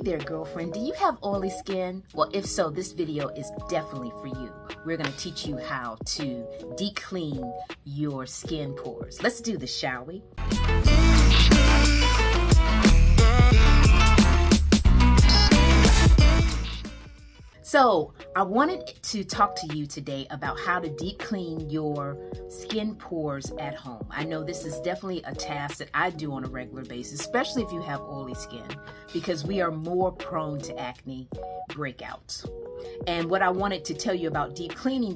there, girlfriend. Do you have oily skin? Well, if so, this video is definitely for you. We're going to teach you how to deep clean your skin pores. Let's do this, shall we? So I wanted to talk to you today about how to deep clean your skin pores at home. I know this is definitely a task that I do on a regular basis, especially if you have oily skin, because we are more prone to acne breakouts. And what I wanted to tell you about deep cleaning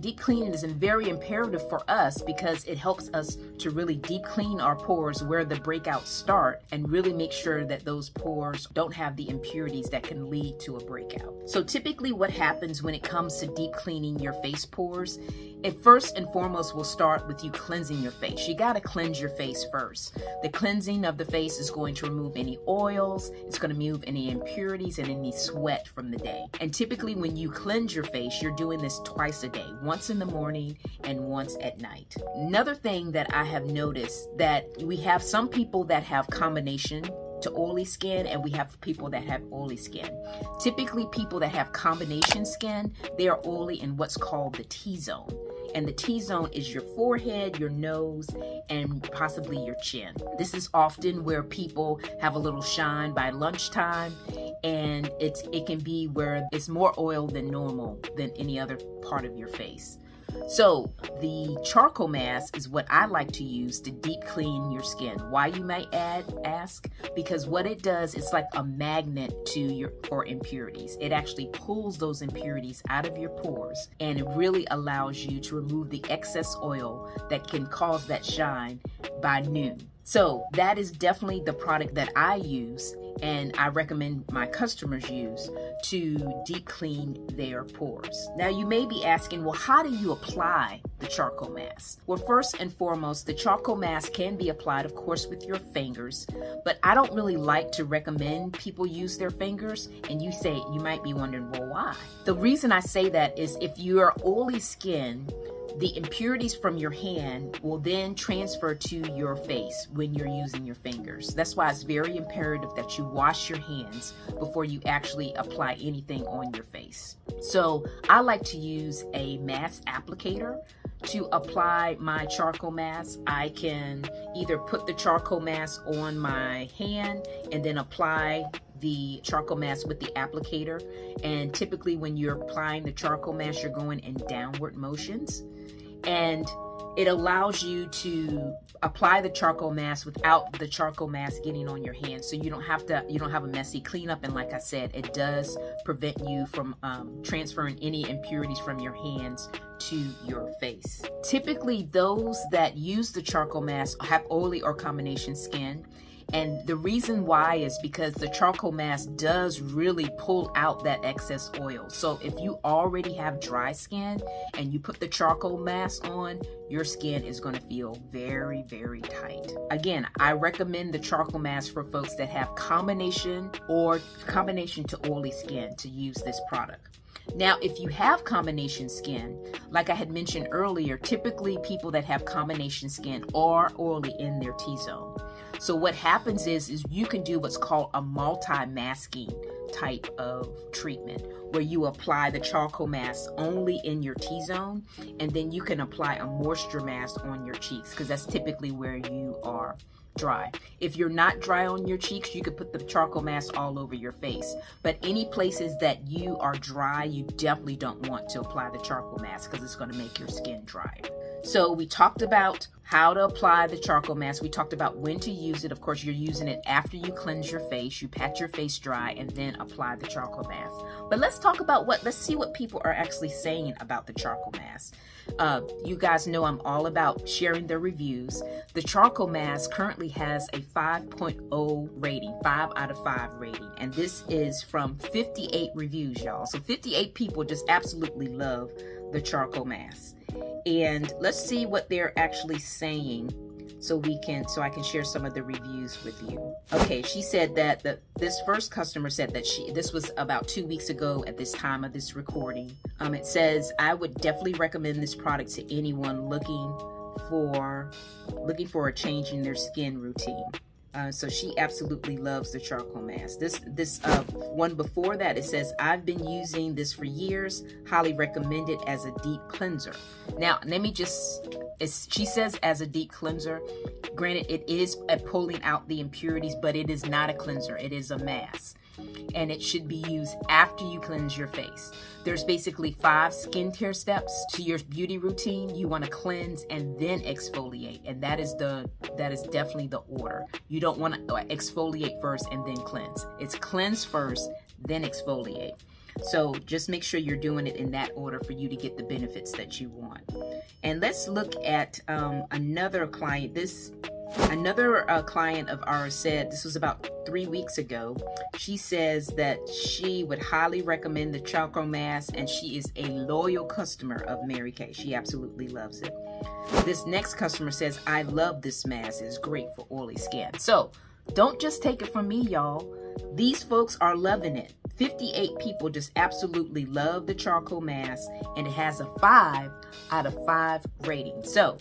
is very imperative for us because it helps us to really deep clean our pores where the breakouts start and really make sure that those pores don't have the impurities that can lead to a breakout. So typically what happens when it comes to deep cleaning your face pores, it first and foremost will start with you cleansing your face. You got to cleanse your face first. The cleansing of the face is going to remove any oils, it's going to remove any impurities and any sweat from the day. And typically when you cleanse your face, you're doing this twice a day, once in the morning and once at night. Another thing that I have noticed that we have some people that have combination to oily skin and we have people that have oily skin. Typically people that have combination skin, they are oily in what's called the T-zone. And the T-zone is your forehead, your nose, and possibly your chin. This is often where people have a little shine by lunchtime, and it can be where it's more oil than normal than any other part of your face. So the charcoal mask is what I like to use to deep clean your skin. Why, you might ask? Because what it does, it's like a magnet for impurities. It actually pulls those impurities out of your pores, and it really allows you to remove the excess oil that can cause that shine by noon. So that is definitely the product that I use and I recommend my customers use to deep clean their pores. Now you may be asking, well, how do you apply the charcoal mask? Well, first and foremost, the charcoal mask can be applied, of course, with your fingers, but I don't really like to recommend people use their fingers. And you might be wondering, well, why? The reason I say that is if you are oily skin, the impurities from your hand will then transfer to your face when you're using your fingers. That's why it's very imperative that you wash your hands before you actually apply anything on your face. So I like to use a mask applicator to apply my charcoal mask. I can either put the charcoal mask on my hand and then apply the charcoal mask with the applicator. And typically when you're applying the charcoal mask, you're going in downward motions. And it allows you to apply the charcoal mask without the charcoal mask getting on your hands. So you don't have a messy cleanup. And like I said, it does prevent you from transferring any impurities from your hands to your face. Typically those that use the charcoal mask have oily or combination skin. And the reason why is because the charcoal mask does really pull out that excess oil. So if you already have dry skin and you put the charcoal mask on, your skin is going to feel very, very tight. Again, I recommend the charcoal mask for folks that have combination to oily skin to use this product. Now, if you have combination skin, like I had mentioned earlier, typically people that have combination skin are oily in their T-zone. So what happens is you can do what's called a multi-masking type of treatment where you apply the charcoal mask only in your T-zone, and then you can apply a moisture mask on your cheeks because that's typically where you are dry. If you're not dry on your cheeks, you could put the charcoal mask all over your face. But any places that you are dry, you definitely don't want to apply the charcoal mask because it's going to make your skin dry. So we talked about how to apply the charcoal mask. We talked about when to use it. Of course, you're using it after you cleanse your face. You pat your face dry and then apply the charcoal mask. But let's see what people are actually saying about the charcoal mask. You guys know I'm all about sharing the reviews. The charcoal mask currently has a 5.0 rating, 5 out of 5 rating. And this is from 58 reviews, y'all. So 58 people just absolutely love the charcoal mask. And let's see what they're actually saying so I can share some of the reviews with you. Okay, she said that this first customer said that this was about 2 weeks ago at this time of this recording. It says, I would definitely recommend this product to anyone looking for a change in their skin routine. So she absolutely loves the charcoal mask. This one before that, it says, I've been using this for years. Highly recommend it as a deep cleanser. Now, let me just, she says as a deep cleanser. Granted, it is at pulling out the impurities, but it is not a cleanser. It is a mask. And it should be used after you cleanse your face. There's basically 5 skincare steps to your beauty routine. You want to cleanse and then exfoliate, and that is definitely the order. You don't want to exfoliate first and then cleanse. It's cleanse first, then exfoliate. So just make sure you're doing it in that order for you to get the benefits that you want. And let's look at another client. Another client of ours said, this was about 3 weeks ago, she says that she would highly recommend the charcoal mask, and she is a loyal customer of Mary Kay. She absolutely loves it. This next customer says, I love this mask. It's great for oily skin. So don't just take it from me, y'all. These folks are loving it. 58 people just absolutely love the charcoal mask, and it has a 5 out of 5 rating. So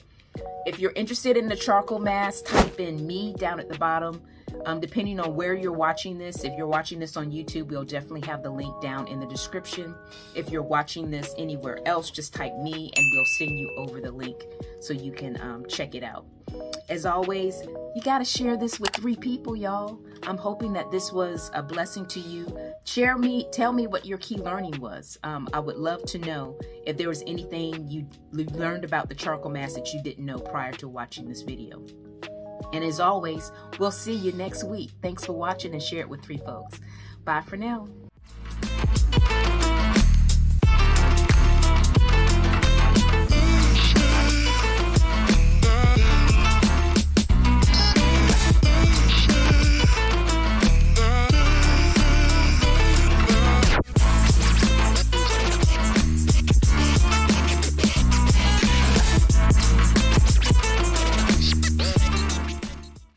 if you're interested in the charcoal mask, type in me down at the bottom. Depending on where you're watching this, if you're watching this on YouTube, we'll definitely have the link down in the description. If you're watching this anywhere else, just type me and we'll send you over the link so you can check it out. As always, you got to share this with 3 people, y'all. I'm hoping that this was a blessing to you. Tell me what your key learning was. I would love to know if there was anything you learned about the charcoal mask that you didn't know prior to watching this video. And as always, we'll see you next week. Thanks for watching, and share it with 3 folks. Bye for now.